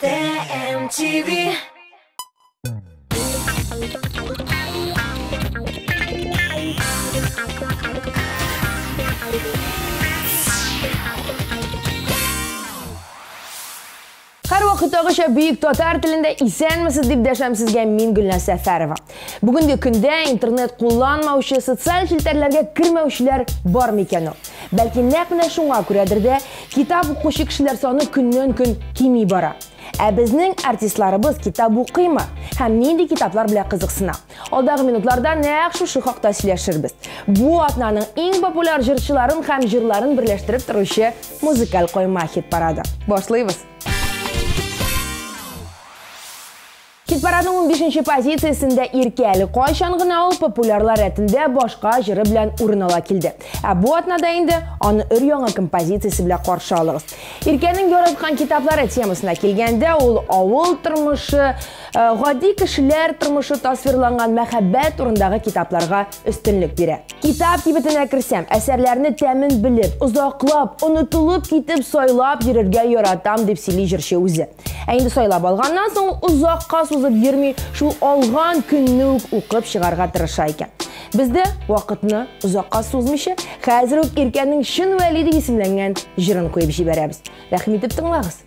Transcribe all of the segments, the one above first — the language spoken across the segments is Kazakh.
TMTV. Her vakit ağışa büyük tatar tilinde isenmesiz dip deşemsizge min Gülnaz Səfərova. Bugünkü günde internet kullanmavışı, sosyal filtrlerge kirmevşiler var mı iken o? Belki näqmine şunga kuredir de kitap okuşu kişiler sonu günden gün kimi bara. Bizning artistlarımız kitap okuyma. Hem nindi kitaplar bile kızıksına. Alдағы minutlarda näq şu haqda сөйләшербез. Bu atnanın en popüler jırçıların hem jırların birleştirip turuşu muzikal koyma hit parada. Başlayız. Hit paradın 15. pozisiyasında İrkeli Qayşangına ol popülerlar etinde başka jırı bilen urun ala kildi. Bu atnada indi onu ür-yanga kompozisiyası bile qarşı alırız. İrkenin yaratkan kitapları temasına kelgende ol avul turmuşu, gadi kişiler turmuşu tasvirlangan mehabbet urundağı kitaplarga üstünlük biri. Kitap kibetine kirsem, eserlerini temin bilip, uzaqlap, unutulup kitip soylap yürürge yaratam dep sili jırşı uzi. Endi soylap algandan soň uzaqqa suzып yürmey, şu algan günni uqып çıgarga tırışa eken. Bizde vaqtni uzaqqa suzmışı, hazır ok İrkenning Şın Vali deb isimlengen jırın koyup jiberemiz. Rahmet etip tinglagiz.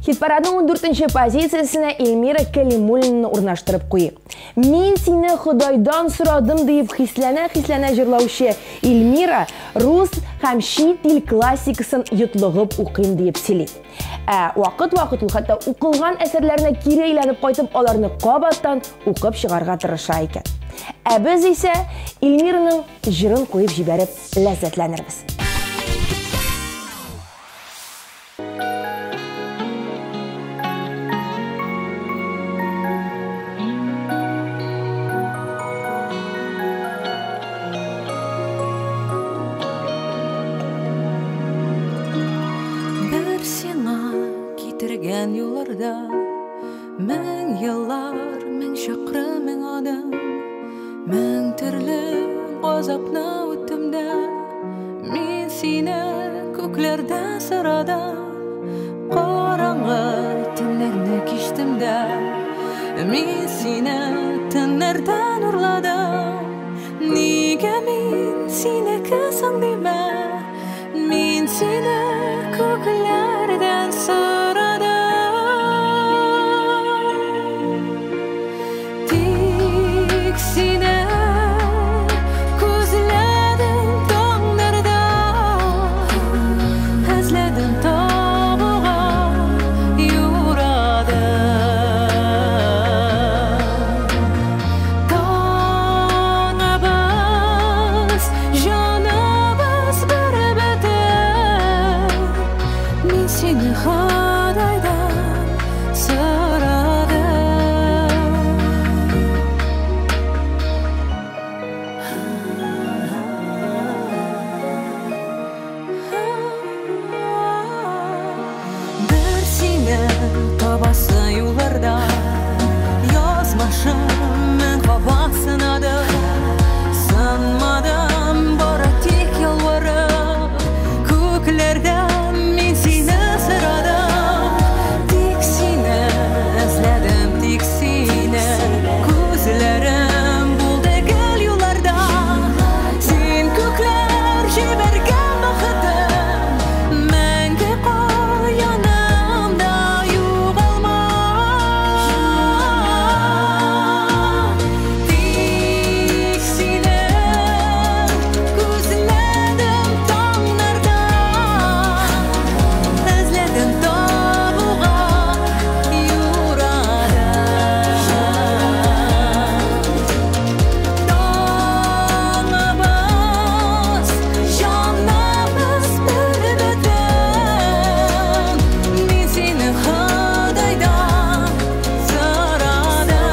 Hitparadın 14. pozisiyasına Elmira Kalimullinni urnaştırıp koyup. "Men seni Xudaydan suradım" deyip hislene jırlauşı Elmira Rus hem şiit dil klassikaсын yutlığıp uqim deyip silip. Vaqt ul hatta uqılgan eserlerine kiri aylanıp qaytып alarını qabattan uqып шығарға tırışa eken. Biz ise Elmira'nın jırın koyup jiberip lezzetleniriz. Kezген yollarda Мен yıllar, мен şakırı, мен adım Мен türlü gazapna öttümde Мен seni köklerde sıradım Qarаңғы түнлерді кештімді Мен seni түнлерден ұрладым Неге мен seni кісің дейме Мен seni көклерден сұрадым Тек seni көзледім таңдарда Әзледім табуға юрадым Таңыбыз, жаныбыз бір-бітіп Мен seni Құдайдан сұрадым Бір seni табасы юларда Язмашым мен қабасынаdım Сынмадым бары тек ялварып Көклерден мен seni сұрадым Тек seni ізледім, тек seni Көзлерім болды гүл юларда Сен көклер жіберген бақытым Мәңгі қол янымда юғалма Тек seni көзледім таңдарда Әзледім табуға юрадым Таңыбыз, жанымыз бір-бітіп Мен seni Құдайдан сұрадым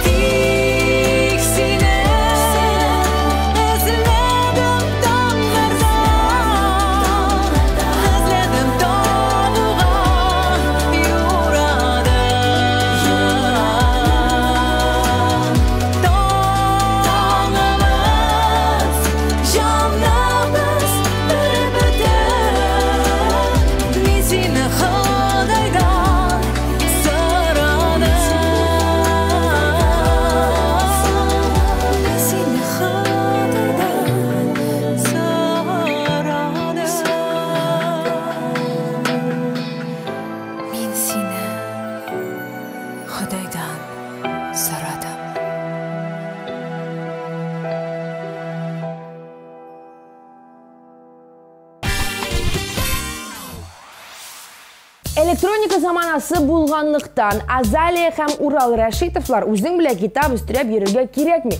Тек seni ізледім таңдарда Әзледім табуға юрадым Таңыбыз, жанымыз бір-бітіп Мен seni Құдайдан сұрадым Мен seni Құдайдан сұрадым Мен seni Құдайдан сұрадым Электроника заманасы булганлыктан Азалия һәм Урал Рәшитовлар үзең белән китап үстереп йөрергә кирәкми.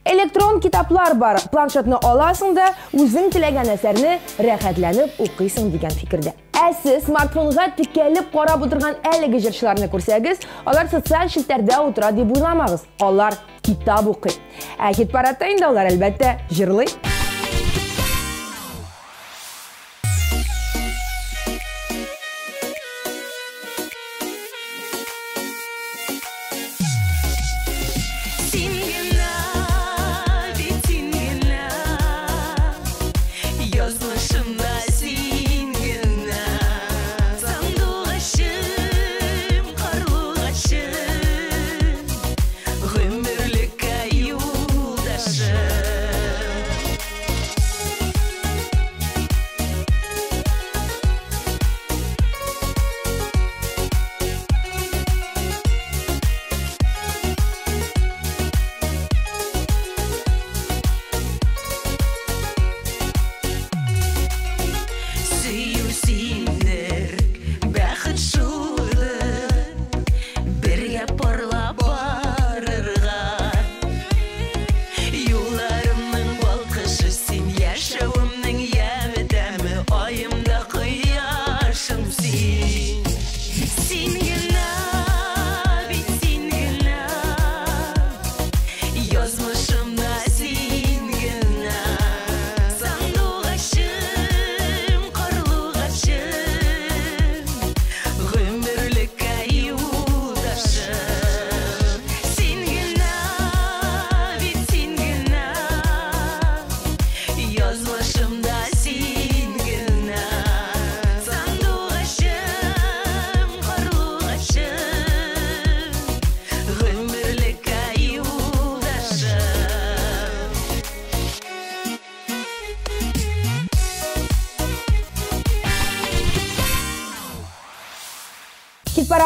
Электрон китаплар бар, планшетны аласың да үзең теләгән әсәрне рәхәтләнеп укыйсың дигән фикердә. Ә сез смартфонга текәлеп карап утырган әлеге җырчыларны күрсәгез, алар социаль челтәрдә утыра дип уйламагыз. Алар китап укый. Ә хит-парадта инде алар әлбәттә җырлый. Гомерлек юлдашы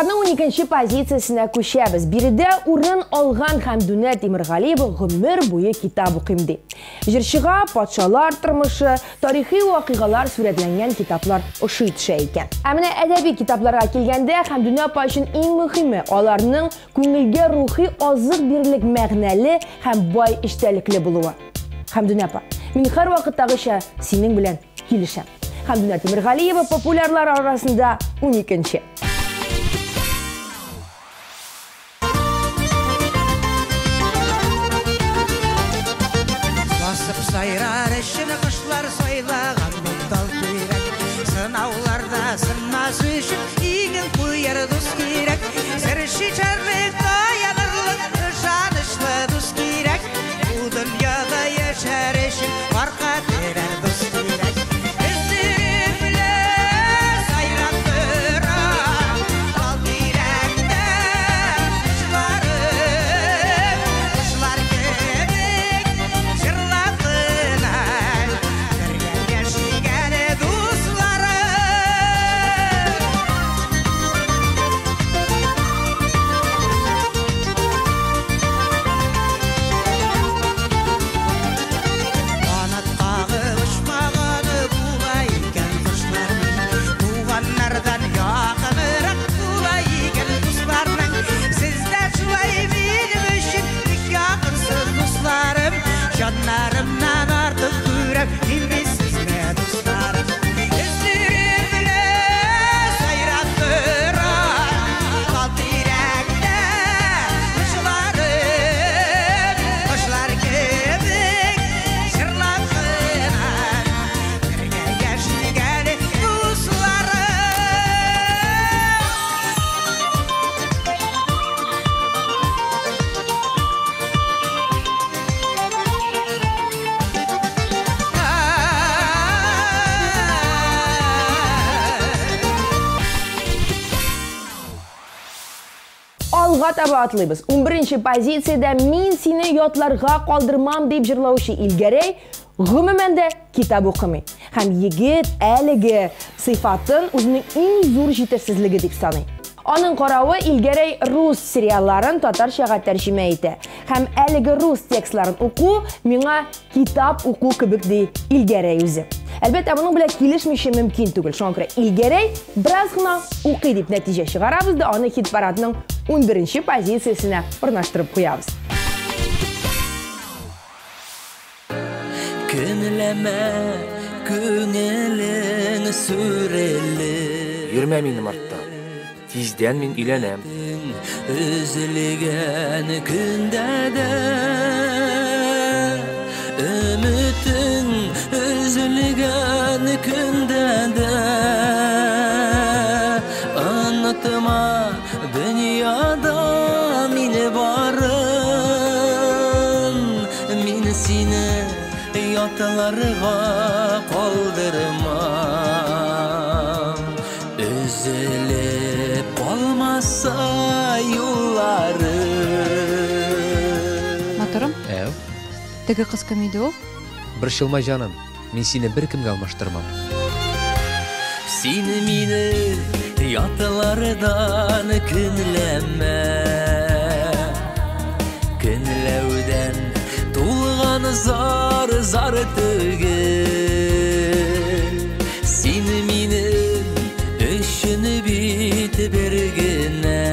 Хит-парадның 12-нче позициясенә күчәбез. Биредә урын алган Хәмдүнә Тимергалиева гомер буе китап укыйм ди. Җырчыга патшалар тормышы, тарихи вакыйгалар сурәтләнгән китаплар ошый төшә икән. Ә менә әдәби китапларга килгәндә Хәмдүнә апа өчен иң мөһиме аларның күңелгә рухи азык бирерлек мәгънәле һәм бай эчтәлекле булуы. Хәмдүнә апа, мин һәр вакыттагыча синең белән килешәм. Хәмдүнә Тимергалиева популярлар арасында 12-нче. Сайрар ішін қышлар сойлаған мұқтал керек. Сынауларда сынмас үшін игін қойыр дұс керек. Сірші чарлық даянырлық жанышлы дұс керек. Бұл дүнияда ешер үшін барқа терер дұс керек. Үздірімлі сайрап тұра ал керекті ұшлар кебек жырлап Жанарымнан артық көріп, емессіз ме достарым. Үздірімлі сайрап тұра, қал теректі ұшылар кебек жырлап қынан, бірге жүргені достарым. Алга таба атлыйбыз. 11-нче позициядә мин сине ятларга калдырмам дип җырлаучы Илгәрәй гомумән дә китап укымый. Һәм егет әлеге сыйфатын үзенең иң зур җитешсезлеге дип саный. Аның каравы Илгәрәй рус сериалларын татарчага тәрҗемә итә. Һәм әлеге рус текстларын уку миңа китап уку кебек ди Илгәрәй үзе. Әлбәттә, моның белән килешмичә мөмкин түгел. Шуңа күрә Илгәрәй бераз гына укый дип нәтиҗә чыгарабыз да аны хит-парадның 11-нче позициясенә урнаштырып куябыз. Күңелемә күңелең сүреле. Йөрмә минем артта. Тиздән мин өйләнәм. Үзлегән көндә дә өмөтең үзлегән көндә дә онытма дөньяда мине барын мин сине ятларга калдырмам өзелеп калмаса юллары. Моторым, Әу, теге кыз кем иде ул? борчылма җаным. Мин сине беркемгә алмаштырмам. Сине мине ятлардан көнләмә, көнләүдән тулган зар түгел. Сине мине өчен бит бер генә,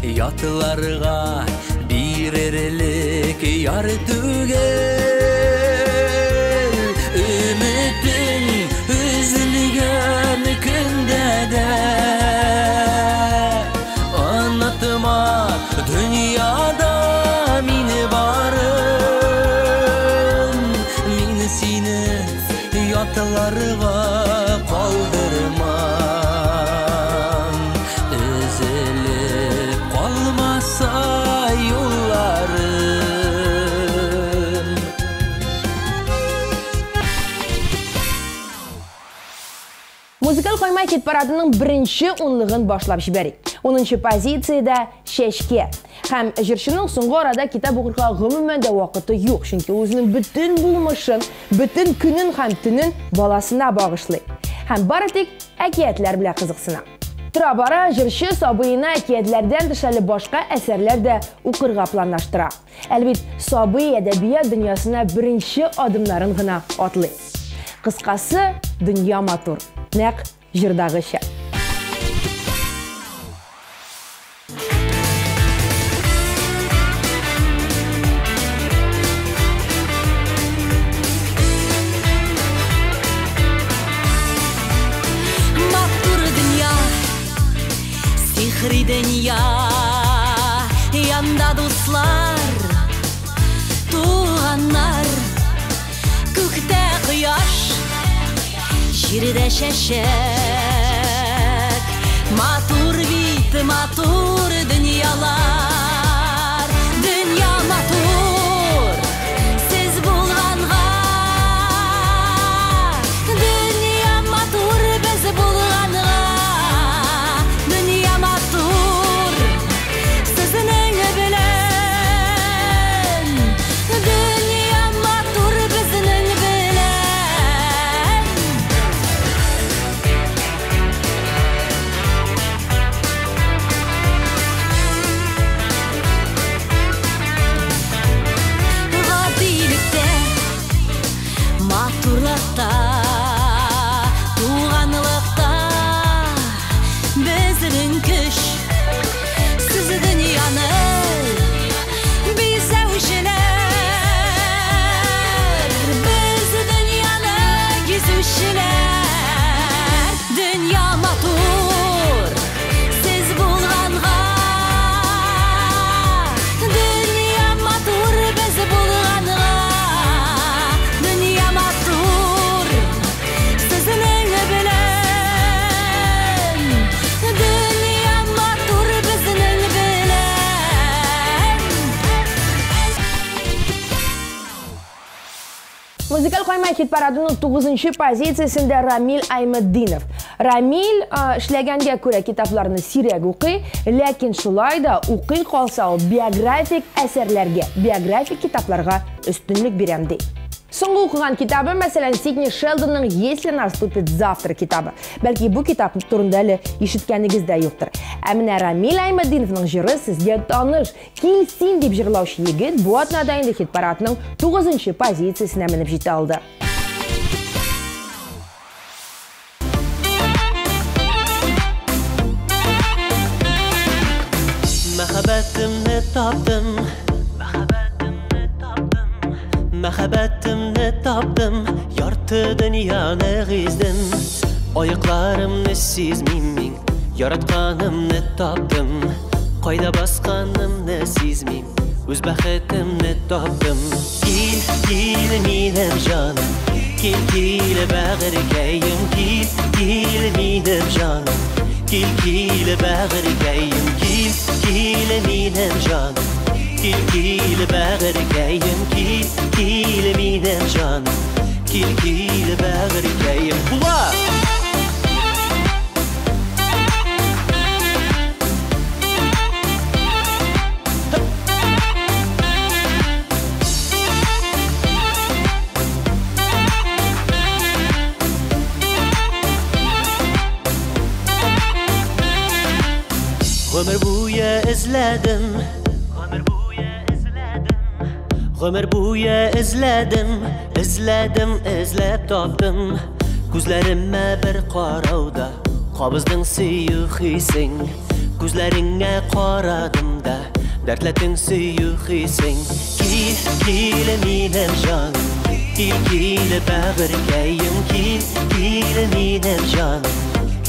ятларга бирерлек яр түгел. Үмитең үзлегән көндә дә онытма дөньяда мине барын мин сине ятларга калдырмам өзелеп калмаса юлларым. Музыкаль койма хит-парадының беренче унлыгын башлап җибәрик. 10-нчы позициядә Шәшкә. Һәм җырчының соңгы арада китап укырга гомумән дә вакыты юк, чөнки үзенең бөтен булмышын, бөтен көнен һәм төнен баласына багышлый. Һәм бары тик әкиятләр белән кызыксына. Тұра бара, жыршы Сабыйына киедлерден дышалы башқа әсерлер де укырға планлаштыра. Әлбет, Сабый әдәбият дүниясына бірінші адымларын ғына атлый. Қысқасы, дүния матур. Нәқ жырдағыша. Сихри dünya, yanda dostlar, tuğanlar, gökte kıyaş, şirde şeşek. Matur bit, matur dünyalar, dünya matur, siz bulğanğa. Dünya matur, biz bulğanğa. Музыкаль қоймай хит парадының 9-ші позициясында Рамиль Аймаддинов. Рамиль эшләгәнгә күрә китапларны сирәк укый, ләкин шулай да укый калса ул биографик әсәрләргә, биографик китапларга өстенлек бирәм ди. Соңгы укыган китабы, мәсәлән, Сидни Шелдонның «Если наступит завтра» китабы. Бәлки бу китап турында әле ишеткәнегез дә юктыр. Ә менә Рамиль Аймаддиновның җыры сезгә таныш. Килсин дип җырлаучы егет бу атнада инде хит парадының 9-ші позициясенә менеп җитә алды. Мәхәббәтемне таптым, мәхәббәтемне таптым, ярты дөньяны гиздем. Аякларымны сизмим мин, яратканымны таптым. Кайда басканымны сизмим, үз бәхетемне таптым. Кил, кил минем җаным, кил, кил бәгыркәем, кил, кил минем җаным, кил, кил бәгыркәем, кил, кил минем җаным. Кил, кил бәгыркәем, кил, кил минем җаным, кил, кил бәгыркәем. Була! Гомер буе эзләдем, Гомер буе эзләдем, эзләдем, эзләп таптым. Күзләремә бер карауда кабыздың сөю хисең. Күзләреңә карадым да дәртләтең сөю хисең. Кил, кил минем җаным, кил, кил бәгыркәем, кил, кил минем җаным,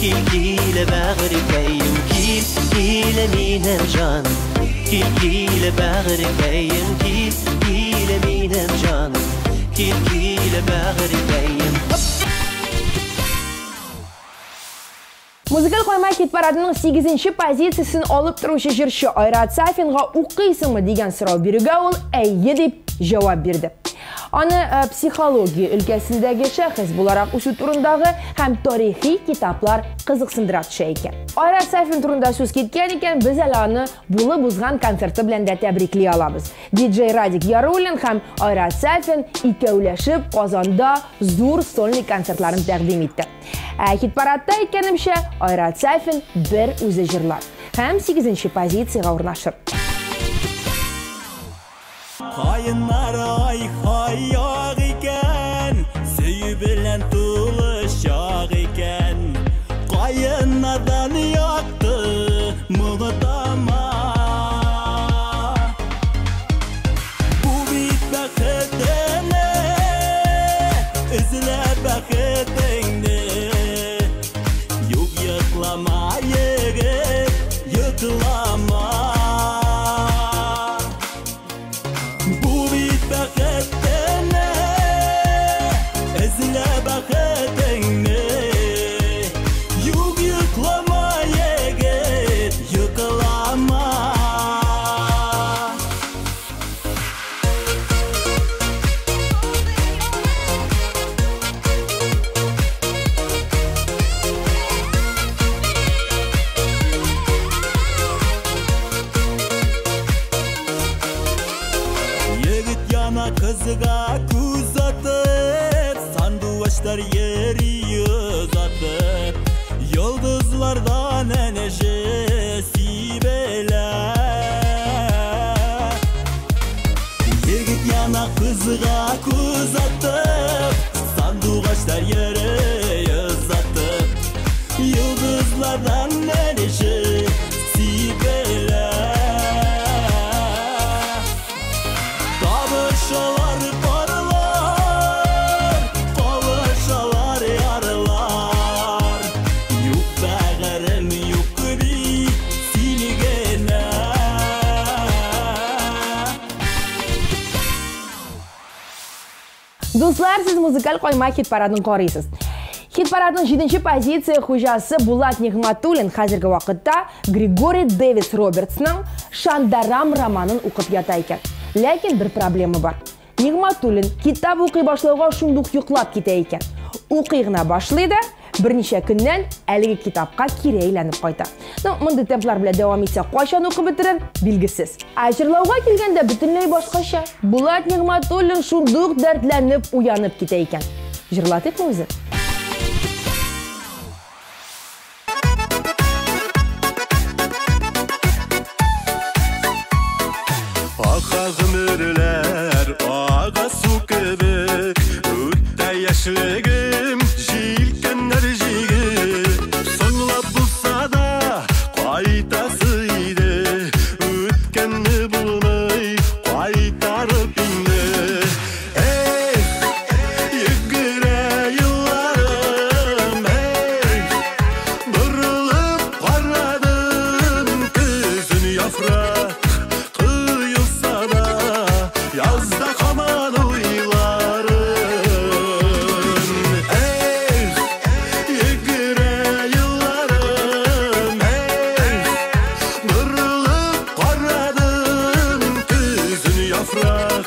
кил, кил бәгыркәем, кил, кил минем җаным. Кил, кил бәгыркәем, кил, кил минем җаным, кил, кил бәгыркәем. Музыкаль қоймай хит парадының 8-ші позициясын алып торучы җырчы Айрат Сафинга укыйсыңмы дигән сорау бирүгә ул әйе дип җавап бирде. Аны психология өлкәсендәге шәхес буларак үсү турындагы һәм тарихи китаплар кызыксындыра төшә икән. Айрат Сафин турында сүз киткән икән, без әле аны булып узган концерты белән дә тәбрикли алабыз. Диджей Радик Яруллин һәм Айрат Сафин икәүләшеп Казанда зур сольный концертларын тәкъдим итте. Хит-парадта әйткәнемчә, Айрат Сафин бер үзе җырлар һәм 8нче позициягә урнаштыра. Кайыннар ай-хаяк икән, сөю белән тулы чак икән. Кайыннардан якты мылтама. Бу бит бәхетеңне, эзләп бәхетеңне. Юк, йоклама, егет, йоклама. Kızıga күз atıp, sandуғаштар yeri uzatıp, yıldızlardan enerji sibele. Yigit yana kızıga күз atıp, sandуғаштар yeri uzatıp, yıldızlardan enerji sibele. Kavuşalar parlar, kavuşalar yarlar. Yok bağırım, yok bir silgene. Dostlar, siz muzikal koyma hit-paradını qaraysiz. Hit-paradның 7-нче позиция хуҗасы Булат Нигъматуллин хәзерге вакытта Григорий Дэвис Робертсның «Шандарам» романын укып ята икән. Ләкин бер проблема бар. Нигъматуллин китап укый башлауга шундук йоклап китә икән. Укый гына башлый да, берничә көннән әлеге китапка кире әйләнеп кайта. Мондый темплар белән дәвам итсә, кайчан укып бетерер, билгесез. Җырлауга килгәндә бөтенләй башкача. Булат Нигъматуллин шундук дәртләнеп уянып китә икән. Җырлатыйкмы үзе? Ömürler ağa su gibi, ötte yaşlığım jilkenler jigi. Sonlap bulsa da kaytasıydı, ötkenni bulmay kaytarıp indi. Yıgıra yıllarım, bırılıp karadım kızın yafrak. Yazda kaman uylarım, yıgıra yıllarım, bırılıp karadım kızın yafrak.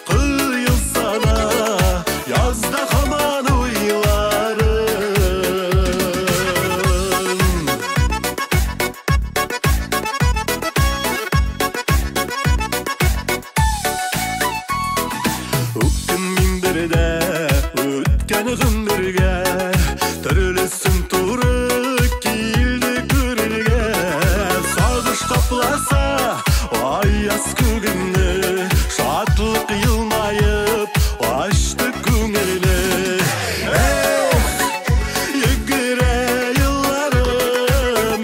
Kıyılsa da yazda kaman uylarım. Ötken gündürge, türlüsün turu kildi görülge. Sağış kaplasa ayaz kugünü, şatlık yılmayıp açtı gününü. Yıgıra yıllarım,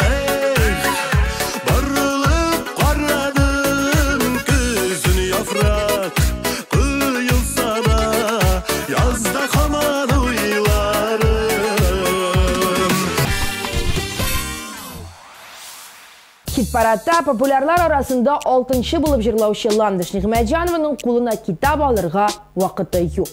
barılıp karadım kızın yafrak. Kıyılsa da yazda kaman uylarım. Хит-парадта популярлар арасында 6-нчы булып җырлаучы Ландыш Нигъмәтҗанованың кулына китап алырга вакыты юк.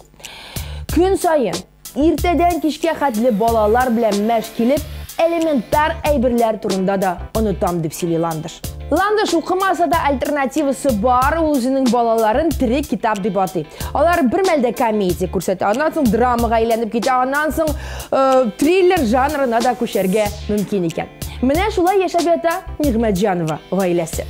Көн сайын иртәдән кичкә хәтле балалар белән мәш килеп, элементар әйберләр турында да онытам дип сөйли Ландыш. Ландыш укымаса да альтернативасы бар, өзінің балаларын тірек китап деп атайды. Алар бір мәлде комедия көрсетті, анан соң драмаға айленіп кетті, анан соң триллер жанрына да көшерге мүмкін екен. Менә шулай яшәп ята Нигъмәтҗанова гаиләсе.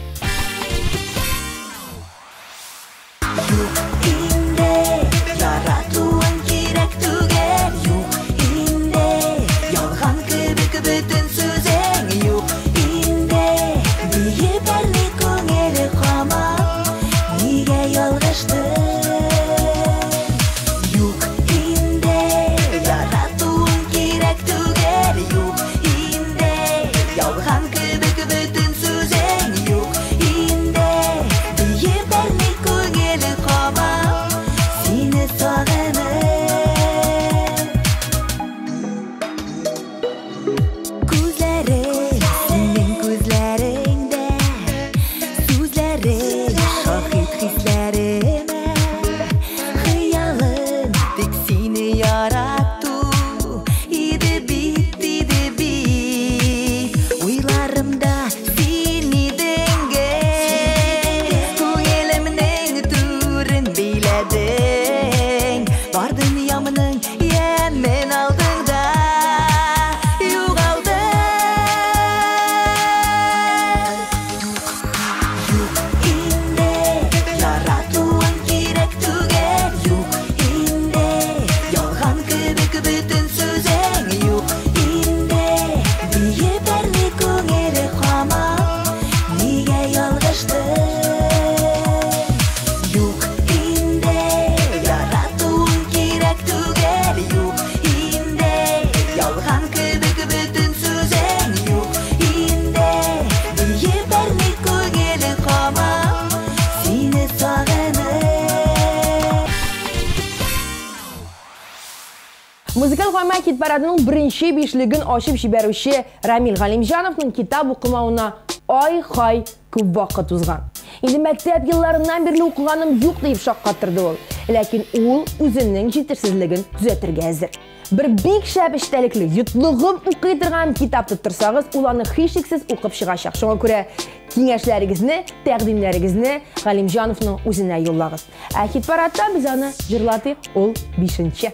Музыкаль қойма кит парадының бірінші бешлігін ашып жіберуші Рамил Галимжановның китап оқымауына ай-хай көп вақыт узған. Енді мәктәп елларынан берлі оқығаным юқ дейіп шаққаттырды ол. Ләкин ол өзінің жетерсізлігін түзетірге әзір. Бір бик шәп іштәліклі, ютлығып оқитырған китапты тұрсағыз, оланы хишіксіз оқып шығашақ. Шоңа көре кеңешлеріңізні, тәқдимлеріңізні Галимжановның өзіне йоллағыз. Кит парадта біз аны жырлаты ол 5-ші.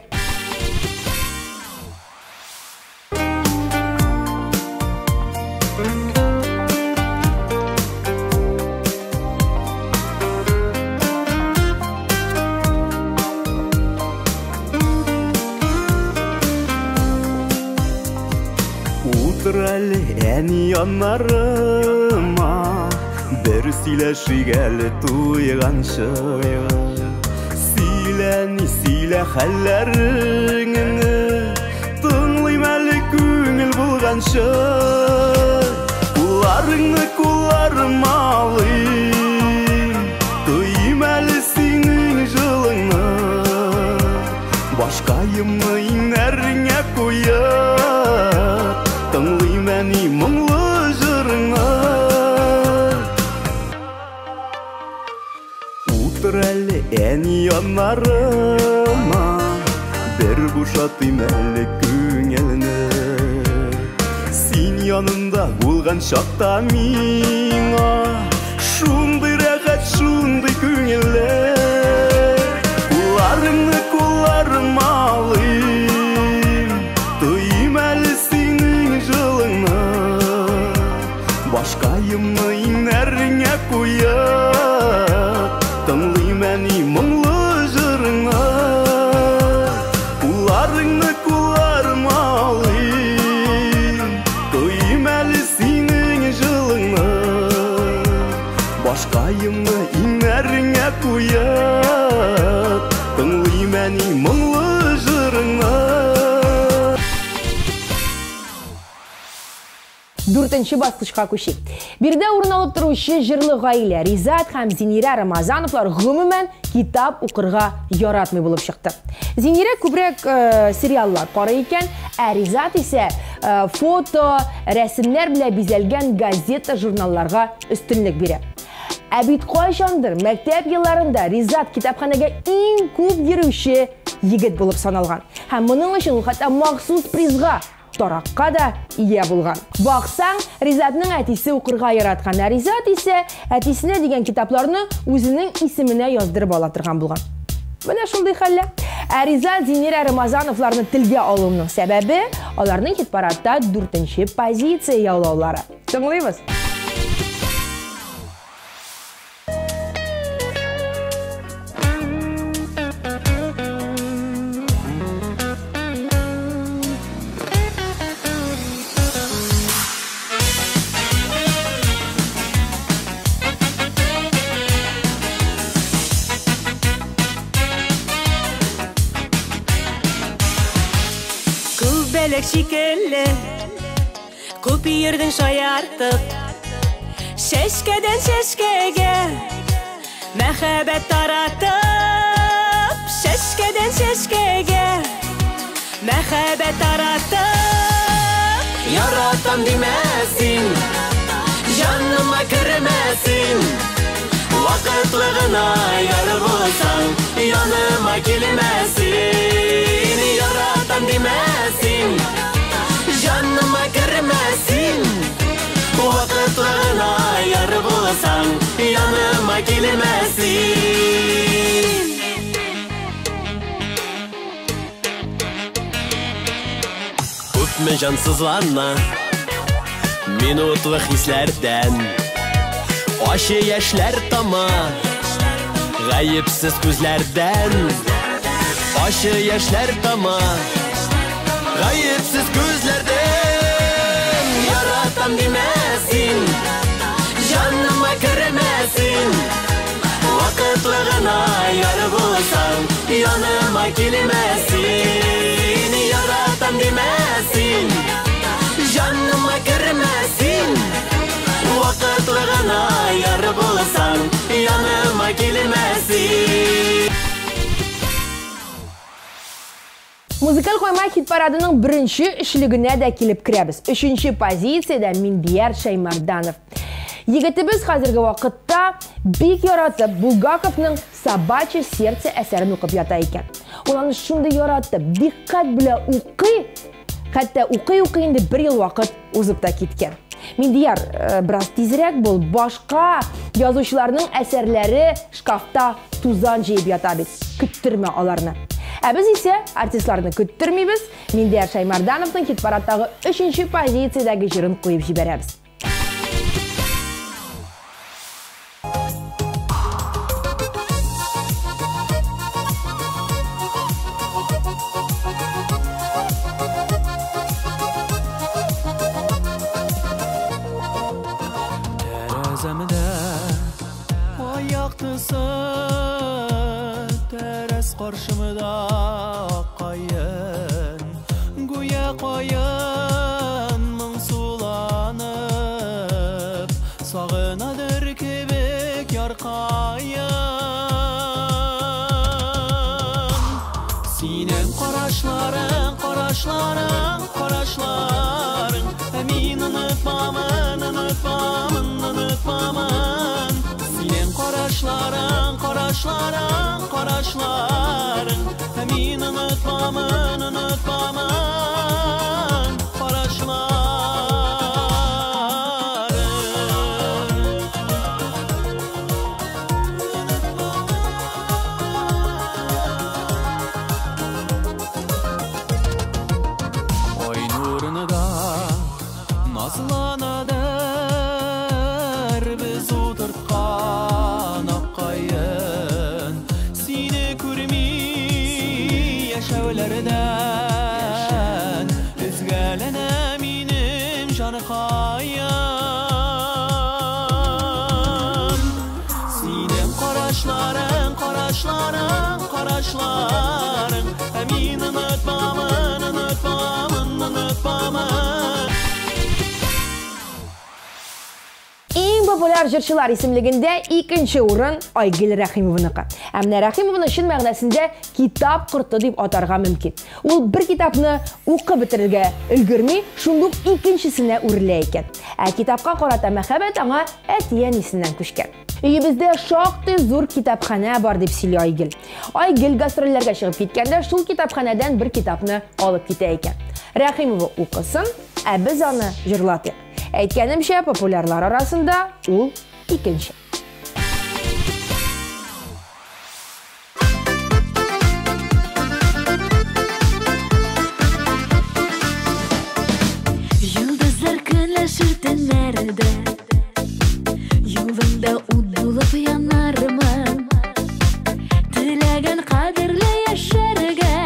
Утырәлі әні янарыма, бір сөйләшік әлі туйғаншы. Сөйлә хәлләріңіні, тыңлайм әлі көңіл болғаншы. Куларым алайым, тойым әлі сенің жылыңны. Башқайымны инәріңе қойып, тыңлайм әні мұңлы жырыңны. Утыр әлі әні янарыма, бір бұшатым әлі көңеліні. Сен янында болған шақта миңа, шундай рәхәт, шундай көңелі. Куларым алайым, тойым әлі сенің жылыңны. Башқайымны инәріңе қойып, тыңлайм әні мұңлы жырыңны. Куларым алайым, тойым әлі сенің жылыңны. Башқайымны инәріңе қойып, тыңлайм әні мұңлы жырыңны. 4-ші басқышқа көшейік. Бірде орын алып тұрушы жырлы ғаилә Ризат һәм Зинира Рамазановлар ғөмүмән китап оқырға яратмый болып шықты. Зинира көбірек сериаллар қарай екен, Ризат ise фото, рәсімлер біле безелген газета журналларға үстінлік бере. Әбит қайшандыр мәктәп елларында Ризат китапханага ең көп йөрүче егет болып саналған. Һәм моның өчен ул хәтта махсус призга тараққа да ие болған. Бақсаң, Ризатның әтесі оқырға яратқан, Ризат ise әтесіне деген китапларны өзінің исеменә яздырып ала торган булган. Менә шундый хәлле. Ризат Зинира Рамазановларны телгә алуының сәбәбе аларның хит-парадта 4-нче позиция яулаулары. Тыңлыйбыз. Белек шикелле, күп йөрдең шаяртып, шәшкәдән шәшкәгә, мәхәббәт таратып, шәшкәдән шәшкәгә, мәхәббәт таратып. Яратам димәсин, җаныма кермәсин, вакытлы гына яр булсаң, яныма килмәсин. Яратам димәсин, җаныма кермәсин, вакытлы гына яр булсаң, яныма килмәсин. Күпме җансызлана минутлы хисләрдән, ачы яшьләр тама гаепсез күзләрдән. Ачы яшьләр тама гаепсез күзләрдән. Яратам димәсин, җаныма кермәсин, вакытлы гына яр булсаң, яныма килмәсин. Яратам димәсин, җаныма кермәсин, вакытлы гына яр булсаң, яныма килмәсин. Музыкаль койма хит-парадының бірінші үшлігіне дә келіп кірәбіз. 3-нче позицияда Миндияр Шаймарданов. Егетебез хәзерге вакытта бик яратып Булгаковның «Собачье сердце» әсәрен укып ята икән. Ул аны шундый яратып, диккать белән укый, хәтта укый инде 1 ел вакыт узып та киткән. Миндияр, бераз тизрәк бул, башка язучыларның әсәрләре шкафта тузан җыеп ята бит. Көттермә аларны. Ә без исә артистларны көттермибез. Миндияр Шаймардановның хит-парадтагы 3-нче позициядәге җырын куеп җибәрәбез. Тәрәзәмдә аяктысы тәрәз каршымда кайын, гүя кайын моңсуланып, сагынадыр кебек яркайын. Синең карашларың, карашларың, карашларың, мин онытмамын, онытмамын, онытмамын. Синең карашларың, карашларың, карашларың, мин онытмамын, онытмамын, карашларың. Ай нурыны да назланадыр без утырткан аккайын, сине күрми яшәүләрдән өзгәләнә минем җаныкайым. Синең карашларың, карашларың, карашларың, мин онытмамын, онытмамын, онытмамын. популяр жырчылар исемлегендә икенче урын Айгөл Рәхимованыкы. Әмма Рәхимованы шын мәгънәсендә китап корты дип атарга мөмкин. Ул бер китапны укып бетерергә өлгерми, шундук икенчесенә үрелә икән. Ә китапка карата мәхәббәт аңа әти-әнисеннән күчкән. Өебездә шактый зур китапханә бар дип сөйли Айгөл. Айгөл гастрольләргә чыгып киткәндә шул китапханәдән бер китапны алып китә икән. Рәхимова укысын, ә без аны җырлатыйк. Әйткәнемчә, популярлар арасында ул икенче. Йолдызлар көнләшер төннәрдә, юлыңда ут булып янармын. Теләгән кадерле яшәргә,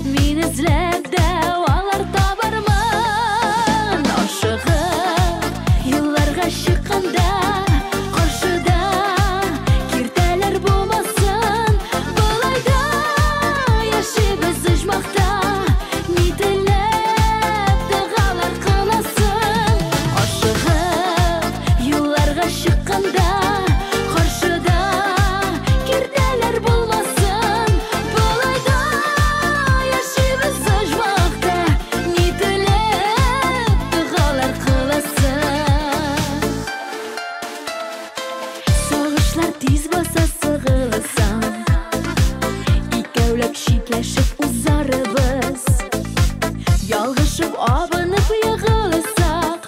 мин эзләп дәвалар табармын. Ашыгып юлларга чыкканда, каршыда киртәләр булмасын. Болай да яшибез оҗмакта, ни теләп дәгалар кыласың. Ашыгып юлларга чыкканда, каршыда киртәләр булмасын. Болай да яшибез оҗмакта, ни теләп дәгалар кыласың. Сагышлар тиз баса сыгылсаң, икәүләп читләшеп узарыбыз. Ялгышып абынып егылсак,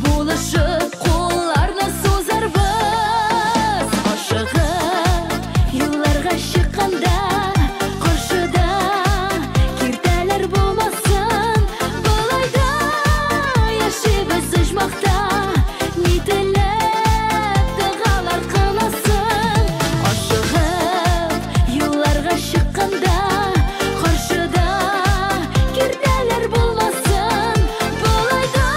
булышып кулларны сузарбыз. Ашыгып юлларга чыкканда, каршыда киртәләр булмасын. Болай да яшибез оҗмакта, ни теләп дәгалар кыласың. Ашыгып юлларга чыкканда, каршыда киртәләр булмасын. Болай да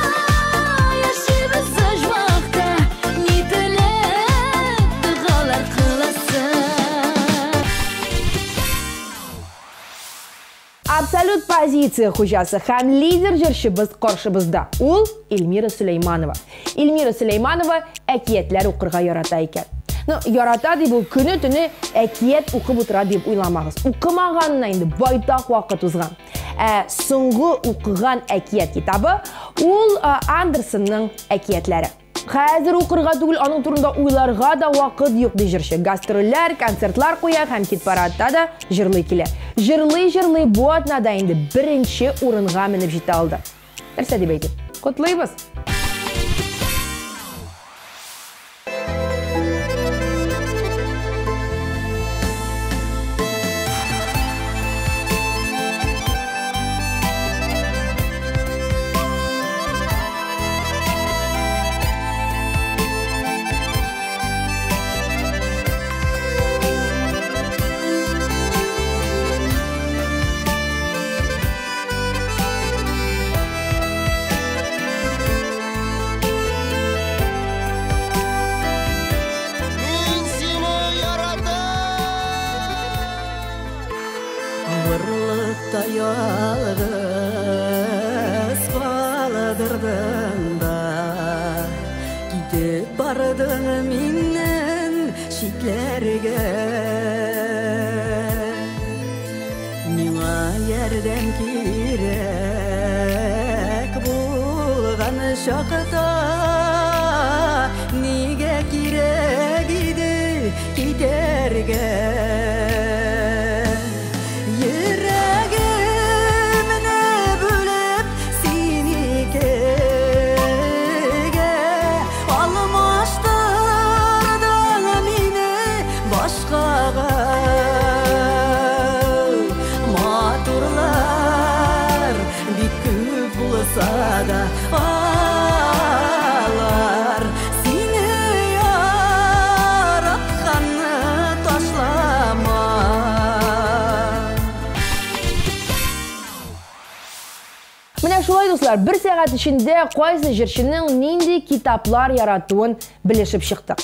яшибез оҗмакта, ни теләп дәгалар кыласың. Абсолют позиция хуҗасы һәм лидер җырчыбыз каршыбызда. Ул Эльмира Сөләйманова. Эльмира Сөләйманова әкиятләр укырга ярата икән. Ярата дип ул көне-төне әкият укып утыра дип уйламагыз. Укымаганына инде байтак вакыт узган. Соңгы укыган әкият китабы ул Андерсонның әкиятләре. Хәзер укырга түгел, аның турында уйларга да вакыт юк ди җырчы. Гастрольләр, концертлар куя һәм хит-парадта да җырлый килә. Җырлый бу атнада инде беренче урынга менеп җитә алды. Нәрсә дип әйтик? Котлыйбыз. Авырлыкта ялгыз калдырдың да, китеп бардың миннән читләргә. Миңа ярдәм кирәк булган чакта, нигә кирәк иде китәргә? Da ağlar, seni yaratkanı taşlama. Менә шулай дуслар, бер сәгать эчендә кайсы җырчының нинди китаплар яратуын белешеп чыктык.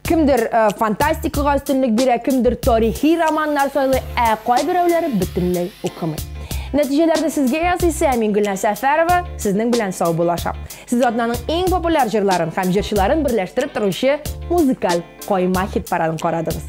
Кемдер фантастикага өстенлек бирә, кемдер тарихи романнар сайлый, кайберәүләре бөтенләй укымый. Нәтиҗәләрне сезгә ясыйсы Мин Гөлназ Сәфәрова, сезнең белән сау булашам. Siz Adnanın eng populyar jırların hem jırçıların birleştirip duruşu muzikal koyma hit paradını koradınız.